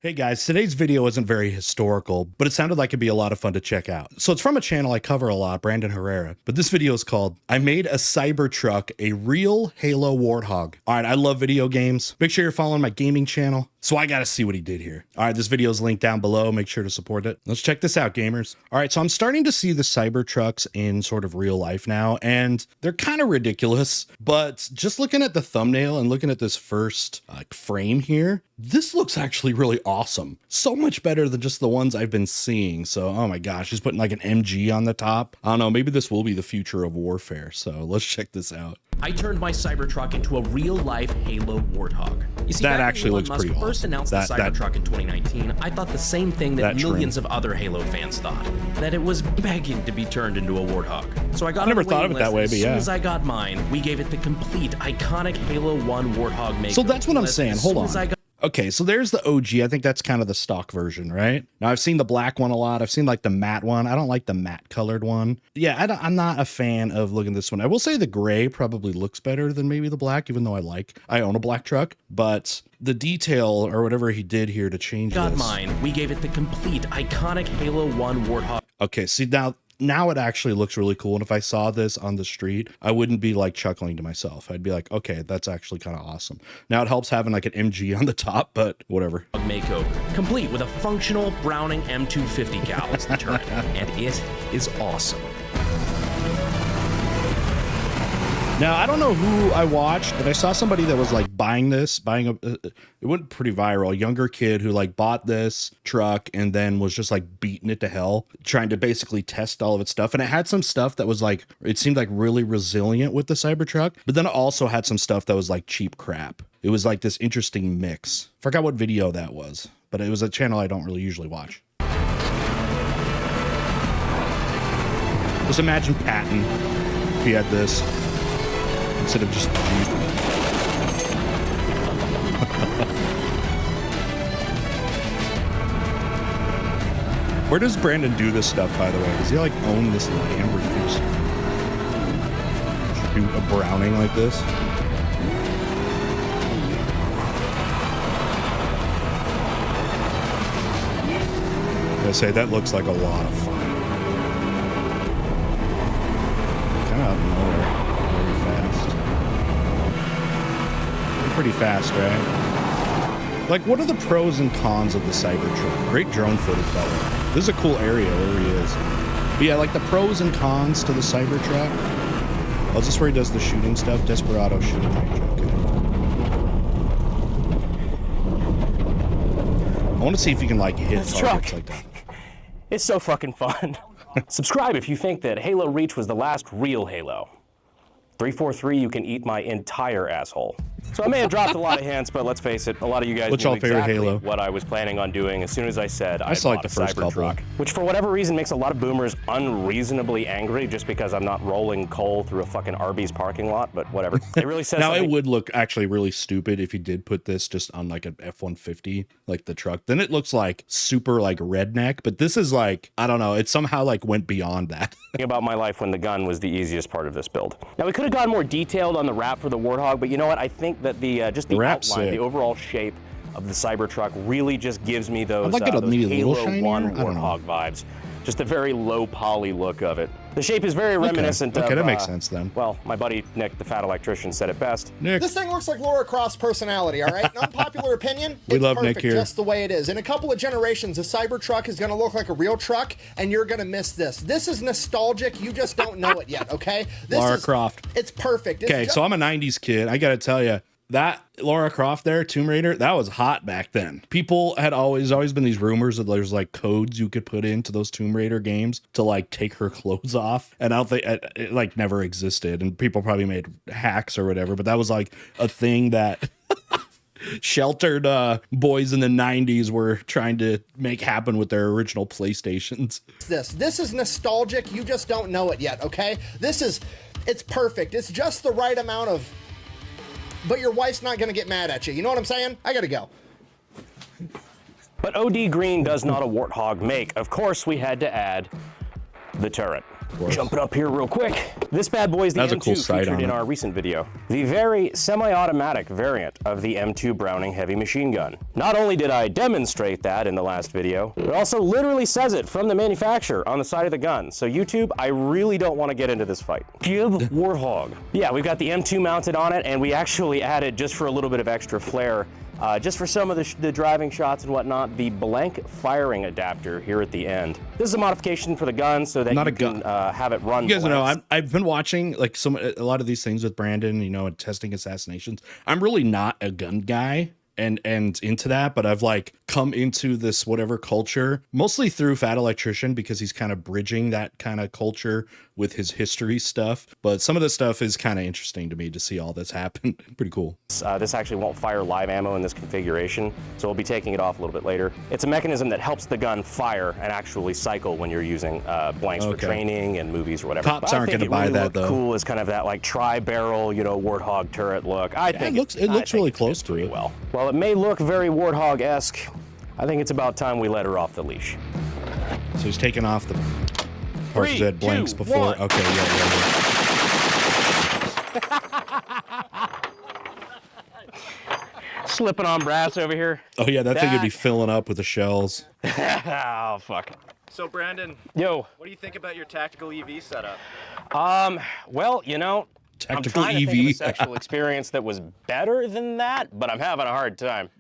Hey guys, today's video isn't very historical, but it sounded like it'd be a lot of fun to check out. So it's from a channel I cover a lot, Brandon Herrera, but this video is called, I Made a Cybertruck, a Real Halo Warthog. All right, I love video games. Make sure you're following my gaming channel, so I gotta see what he did here. All right, this video is linked down below. Make sure to support it. Let's check this out, gamers. All right, so I'm starting to see the Cybertrucks in sort of real life now, and they're kind of ridiculous, but just looking at the thumbnail and looking at this first frame here, this looks actually really awesome. So much better than just the ones I've been seeing. So, oh my gosh, he's putting like an MG on the top. I don't know, maybe this will be the future of warfare. So let's check this out. I turned my Cybertruck into a real-life Halo Warthog. You see, that actually looks Musk pretty first awesome. announced the Cybertruck in 2019, I thought the same thing that millions of other Halo fans thought, that it was begging to be turned into a Warthog. So I never thought of it that way, but yeah. As soon as I got mine, we gave it the complete iconic Halo 1 Warthog make. So that's what I'm saying. Hold on. Okay, so there's the OG. I think that's kind of the stock version, right? Now, I've seen the black one a lot. I've seen like the matte one. I don't like the matte colored one. Yeah, I'm not a fan of looking at this one. I will say the gray probably looks better than maybe the black, even though I own a black truck. But the detail or whatever he did here to change this. Mine, we gave it the complete iconic Halo 1 Warthog. Okay, see now it actually looks really cool. And if I saw this on the street, I wouldn't be like chuckling to myself. I'd be like, okay, that's actually kind of awesome. Now it helps having like an MG on the top, but whatever. Makeover, complete with a functional Browning M250 cal as the turret, and it is awesome. Now, I don't know who I watched, but I saw somebody that was like buying it went pretty viral. A younger kid who like bought this truck and then was just like beating it to hell, trying to basically test all of its stuff. And it had some stuff that was like, it seemed like really resilient with the Cybertruck, but then it also had some stuff that was like cheap crap. It was like this interesting mix. Forgot what video that was, but it was a channel I don't really usually watch. Just imagine Patton if he had this instead of just the Jeep. Where does Brandon do this stuff, by the way? Does he like own this land where he can just shoot a Browning like this? I say that looks like a lot of fun. Kind of out of nowhere. Pretty fast, right? Like, what are the pros and cons of the Cybertruck? Great drone footage, by the way. This is a cool area where he is. But yeah, like the pros and cons to the Cybertruck. Oh, is this where he does the shooting stuff? Desperado shooting range, okay. I want to see if you can like hit targets like that. It's so fucking fun. Subscribe if you think that Halo Reach was the last real Halo. 343, you can eat my entire asshole. So I may have dropped a lot of hints, but let's face it, a lot of you guys knew exactly what I was planning on doing as soon as I said I bought a Cybertruck, which for whatever reason makes a lot of boomers unreasonably angry just because I'm not rolling coal through a fucking Arby's parking lot, but whatever. It really says now something. It would look actually really stupid if you did put this just on like an F-150, like the truck. Then it looks like super like redneck, but this is like, I don't know, it somehow like went beyond that. About my life when the gun was the easiest part of this build. Now we could have gone more detailed on the wrap for the Warthog, but you know what? I think that the just the outline, the overall shape of the Cybertruck really just gives me those, those Halo 1 Warthog vibes. Just a very low poly look of it. The shape is very reminiscent of... Okay, that makes sense then. Well, my buddy Nick, the fat electrician, said it best. Nick. This thing looks like Lara Croft's personality, all right? An unpopular opinion, we love perfect, Nick here. Just the way it is. In a couple of generations, a Cybertruck is going to look like a real truck, and you're going to miss this. This is nostalgic. You just don't know it yet, okay? This Lara Croft. It's perfect. Okay, so I'm a 90s kid. I got to tell you, that Lara Croft there, Tomb Raider, that was hot back then. People had always been these rumors that there's like codes you could put into those Tomb Raider games to like take her clothes off. And I don't think it like never existed. And people probably made hacks or whatever, but that was like a thing that sheltered boys in the 90s were trying to make happen with their original PlayStations. This is nostalgic. You just don't know it yet, okay? It's perfect. It's just the right amount of... But your wife's not going to get mad at you. You know what I'm saying? I got to go. But OD Green does not a Warthog make. Of course, we had to add the turret. Jumping up here real quick. This bad boy is the M2 cool sight featured in our recent video. The very semi-automatic variant of the M2 Browning heavy machine gun. Not only did I demonstrate that in the last video, it also literally says it from the manufacturer on the side of the gun. So YouTube, I really don't want to get into this fight. Give Warthog. Yeah, we've got the M2 mounted on it, and we actually added, just for a little bit of extra flair, just for some of the driving shots and whatnot, the blank firing adapter here at the end. This is a modification for the gun so that you can have it run. You guys know, I've been watching like a lot of these things with Brandon, you know, and testing assassinations. I'm really not a gun guy and into that, but I've like come into this whatever culture mostly through Fat Electrician, because he's kind of bridging that kind of culture with his history stuff. But some of this stuff is kind of interesting to me to see all this happen. Pretty cool. This actually won't fire live ammo in this configuration, so we'll be taking it off a little bit later. It's a mechanism that helps the gun fire and actually cycle when you're using blanks for training and movies or whatever. Cops aren't going to buy that though. Cool is kind of that like tri-barrel, you know, Warthog turret look. I think it looks really close to it. Well, while it may look very Warthog-esque, I think it's about time we let her off the leash. So he's taking off the parts that blanks before. 1. Okay, yeah. Slipping on brass over here. Oh yeah, that thing would be filling up with the shells. Oh fuck. So Brandon, yo, what do you think about your tactical EV setup? Well, you know, tactical I'm trying EV. to think of a sexual experience that was better than that, but I'm having a hard time.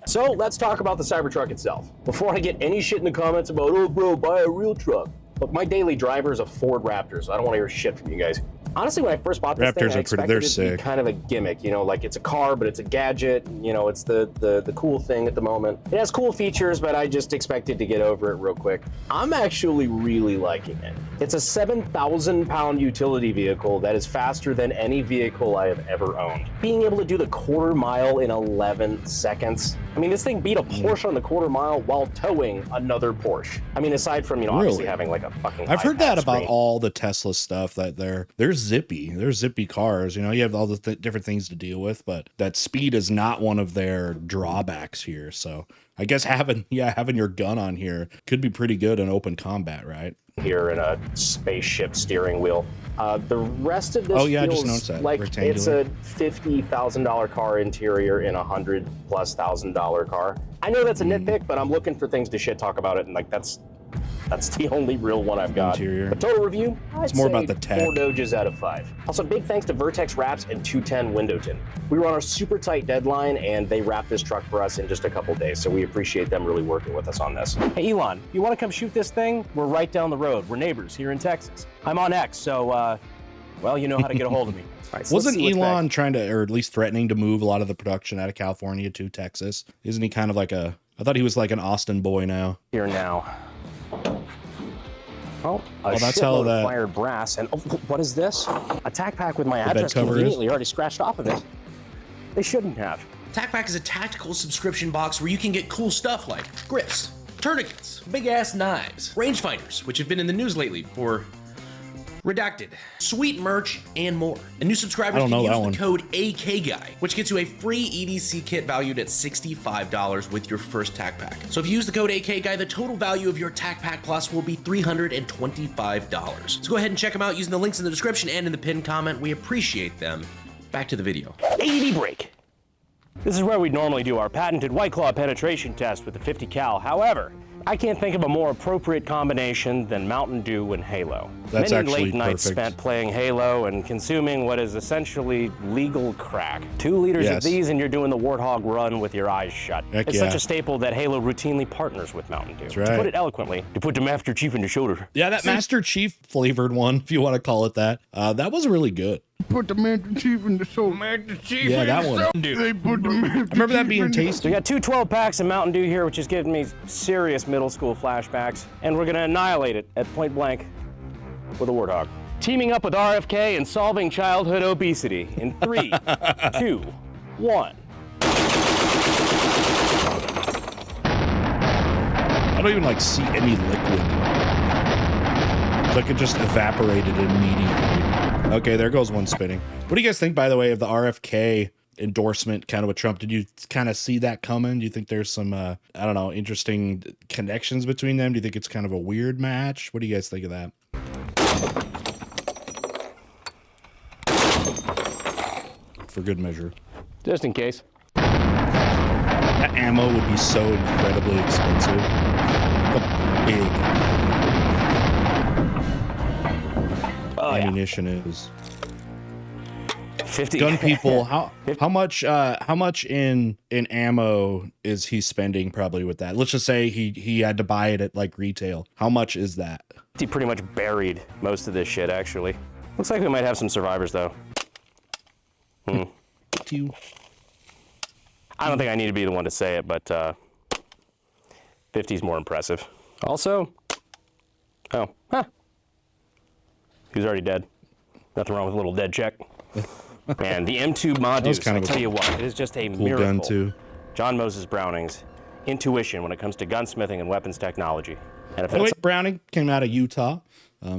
So let's talk about the Cybertruck itself. Before I get any shit in the comments about, oh bro, buy a real truck. Look, my daily driver is a Ford Raptor, so I don't want to hear shit from you guys. Honestly, when I first bought this thing, I expected it to be kind of a gimmick. You know, like it's a car, but it's a gadget. You know, it's the cool thing at the moment. It has cool features, but I just expected to get over it real quick. I'm actually really liking it. It's a 7,000-pound utility vehicle that is faster than any vehicle I have ever owned. Being able to do the quarter mile in 11 seconds. I mean, this thing beat a Porsche on the quarter mile while towing another Porsche. I mean, aside from, you know, obviously having like a fucking I've heard that screen. about all the Tesla stuff, that they're zippy cars. You know, you have all the different things to deal with, but that speed is not one of their drawbacks here. So I guess having your gun on here could be pretty good in open combat, right? Here in a spaceship steering wheel. The rest of this feels like it's a $50,000 car interior in a $100,000+ car. I know that's a nitpick, but I'm looking for things to shit talk about it, and like that's the only real one I've got. Interior. But total review, it's more about the tech. 4 Doges out of 5. Also, big thanks to Vertex Wraps and 210 Window Tint. We were on a super tight deadline, and they wrapped this truck for us in just a couple days, so we appreciate them really working with us on this. Hey, Elon, you want to come shoot this thing? We're right down the road. We're neighbors here in Texas. I'm on X, so, well, you know how to get a hold of me. All right, so wasn't Elon trying to, or at least threatening to move a lot of the production out of California to Texas? Isn't he kind of like I thought he was like an Austin boy now. Here now. Oh, that's how that fired brass. And what is this? A tack pack with my address conveniently already scratched off of it. They shouldn't have. Tack Pack is a tactical subscription box where you can get cool stuff like grips, tourniquets, big-ass knives, rangefinders, which have been in the news lately for redacted, sweet merch, and more. And new subscribers can use the code AKGUY, which gets you a free EDC kit valued at $65 with your first Tack Pack. So if you use the code AKGUY, the total value of your Tack Pack Plus will be $325. So go ahead and check them out using the links in the description and in the pinned comment. We appreciate them. Back to the video. AED break. This is where we'd normally do our patented White Claw penetration test with the 50 cal. However, I can't think of a more appropriate combination than Mountain Dew and Halo. That's Many actually late nights spent playing Halo and consuming what is essentially legal crack. 2 liters of these and you're doing the Warthog run with your eyes shut. It's such a staple that Halo routinely partners with Mountain Dew. To put it eloquently, to put the Master Chief in the shoulder. Yeah, that Master Chief flavored one, if you want to call it that, that was really good. Put the Master Chief in the shoulder. Master Chief that one. They put the Master I remember that being tasty. So we got 2 12 packs of Mountain Dew here, which is giving me serious middle school flashbacks. And we're going to annihilate it at point blank with a Warthog. Teaming up with RFK and solving childhood obesity in 3, 2, 1. I don't even see any liquid. It's like it just evaporated immediately. Okay, there goes one spinning. What do you guys think, by the way, of the RFK endorsement kind of with Trump? Did you kind of see that coming? Do you think there's some, I don't know, interesting connections between them? Do you think it's kind of a weird match? What do you guys think of that? for good measure. Just in case. That ammo would be so incredibly expensive. Big ammunition is. 50 gun people. How much in ammo is he spending probably with that? Let's just say he had to buy it at like retail. How much is that? He pretty much buried most of this shit actually. Looks like we might have some survivors though. I don't think I need to be the one to say it, but 50's more impressive. Also, he's already dead. Nothing wrong with a little dead check. And the M2 Modus, I tell you what, it is just a cool miracle. Gun too. John Moses Browning's intuition when it comes to gunsmithing and weapons technology. And if Browning came out of Utah.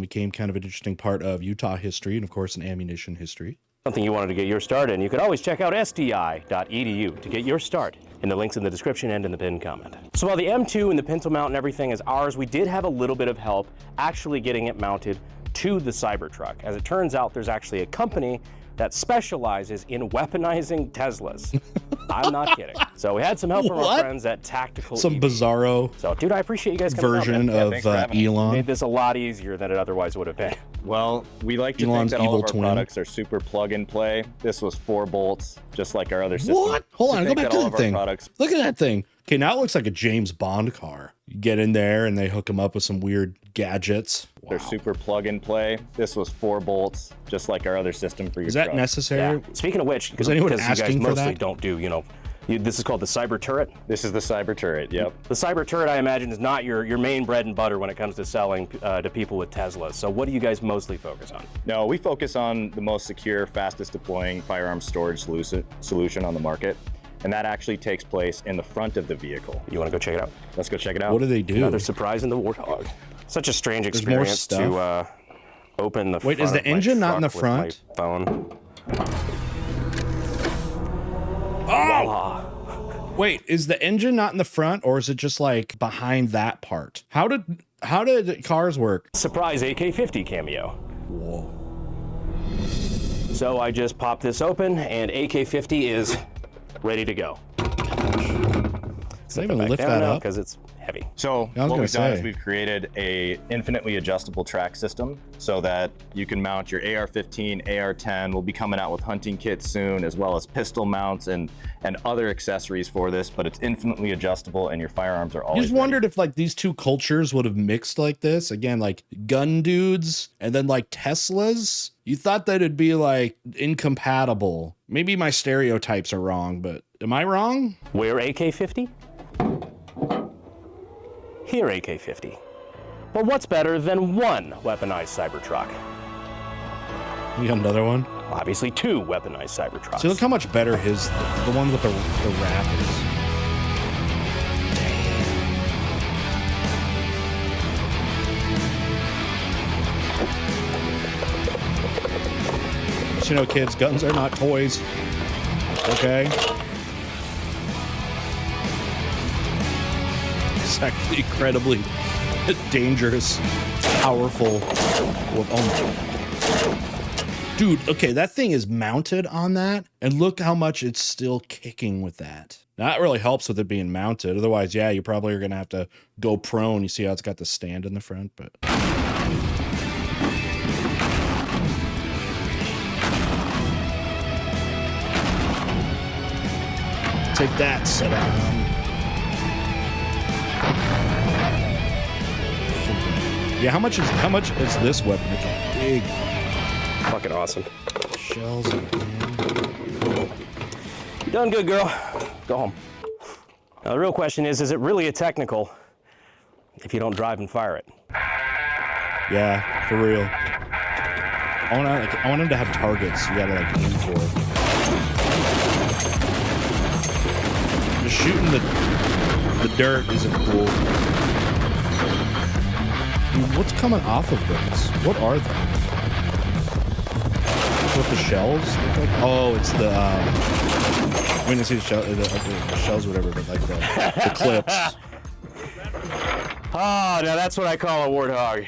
Became kind of an interesting part of Utah history and, of course, an ammunition history. Something you wanted to get your start in, you could always check out sti.edu to get your start in the links in the description and in the pinned comment. So while the M2 and the pintle mount and everything is ours, we did have a little bit of help actually getting it mounted to the Cybertruck. As it turns out, there's actually a company that specializes in weaponizing Teslas. I'm not kidding. So we had some help from our friends at Tactical Some EV. bizarro So, dude, I appreciate you guys coming version out, of Elon. Made this a lot easier than it otherwise would have been. Well, we like to Elon's think that all evil of our twin. products are super plug and play. This was 4 bolts, just like our other system. What? Hold on, go think back that to all the of our thing. products- Look at that thing. Okay, now it looks like a James Bond car. You get in there and they hook them up with some weird gadgets. They're super plug and play. This was 4 bolts, just like our other system for your Is that truck. necessary? Yeah. Speaking of which, Was anyone because you guys asking for mostly that? don't do, this is called the Cyber Turret. This is the Cyber Turret, yep. The Cyber Turret, I imagine, is not your main bread and butter when it comes to selling to people with Teslas. So what do you guys mostly focus on? No, we focus on the most secure, fastest deploying firearm storage solution on the market. And that actually takes place in the front of the vehicle. You want to go check it out? Let's go check it out. What do they do? Another surprise in the Warthog. Such a strange There's more experience to open the Wait, front is the of my engine not in the truck with my front? phone. Oh! Wait, is the engine not in the front or is it just like behind that part? How did cars work? Surprise AK-50 cameo. Whoa. So I just popped this open and AK-50 is ready to go. Did I even lift that up? Because it's heavy. So I was what gonna we've done is say. we've created a infinitely adjustable track system so that you can mount your AR-15, AR-10. We'll be coming out with hunting kits soon, as well as pistol mounts and other accessories for this, but it's infinitely adjustable and your firearms are I always just ready. wondered if like these two cultures would have mixed like this. Again, like gun dudes and then like Teslas. You thought that it'd be like incompatible. Maybe my stereotypes are wrong, but am I wrong? Where AK-50? Here AK-50. But what's better than one weaponized Cybertruck? You got another one? Obviously 2 weaponized Cybertrucks. See, look how much better the one with the wrap is. Just, you know, kids, guns are not toys. Okay? It's actually incredibly dangerous, powerful. Dude, okay, that thing is mounted on that, and look how much it's still kicking with that. That really helps with it being mounted. Otherwise, yeah, you probably are going to have to go prone. You see how it's got the stand in the front, but... Take that, sit down. Yeah, how much is this weapon? It's a big Fucking awesome. shells in hand. You done good, girl. Go home. Now the real question is it really a technical if you don't drive and fire it? Yeah, for real. I want him to have targets. You gotta like aim for it. Just shooting the dirt isn't cool. Dude, what's coming off of those? What are they? What the shells look like? Oh, it's the I mean, I see the shells or whatever, but like the clips. Oh, now that's what I call a Warthog.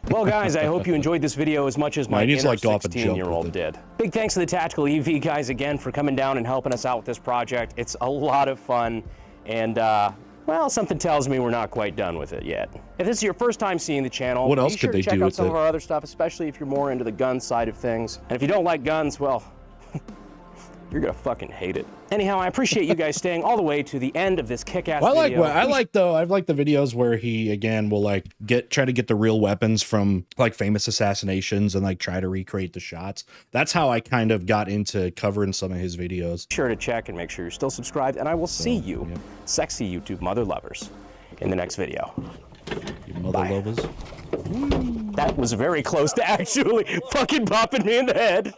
Well, guys, I hope you enjoyed this video as much as my inner like, 16-year-old did. Big thanks to the Tactical EV guys again for coming down and helping us out with this project. It's a lot of fun, and well, something tells me we're not quite done with it yet. If this is your first time seeing the channel, what else be sure could they to check do out with some it? of our other stuff, especially if you're more into the gun side of things. And if you don't like guns, well, you're gonna fucking hate it. Anyhow, I appreciate you guys staying all the way to the end of this kick-ass video. I like the videos where he again will like try to get the real weapons from like famous assassinations and like try to recreate the shots. That's how I kind of got into covering some of his videos. Be sure to check and make sure you're still subscribed, and I will see you, sexy YouTube mother lovers, in the next video. You mother lovers. That was very close to actually fucking popping me in the head.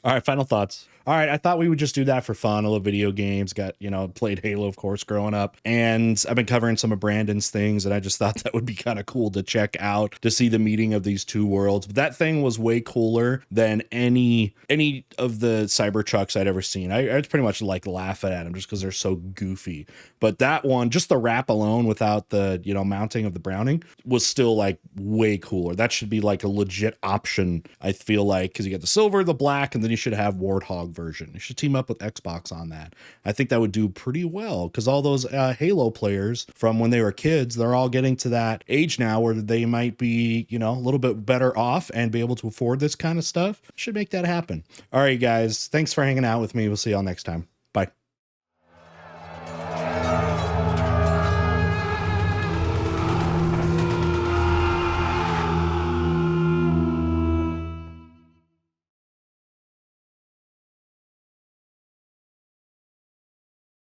All right, final thoughts. All right, I thought we would just do that for fun. I love video games. Got, played Halo, of course, growing up. And I've been covering some of Brandon's things, and I just thought that would be kind of cool to check out, to see the meeting of these two worlds. But that thing was way cooler than any of the Cybertrucks I'd ever seen. I'd pretty much like laughing at them just because they're so goofy. But that one, just the wrap alone without the, mounting of the Browning was still like way cooler. That should be like a legit option, I feel like, because you got the silver, the black, and then you should have Warthog version. You should team up with Xbox on that. I think that would do pretty well because all those Halo players from when they were kids, they're all getting to that age now where they might be, a little bit better off and be able to afford this kind of stuff. Should make that happen. All right, guys. Thanks for hanging out with me. We'll see y'all next time.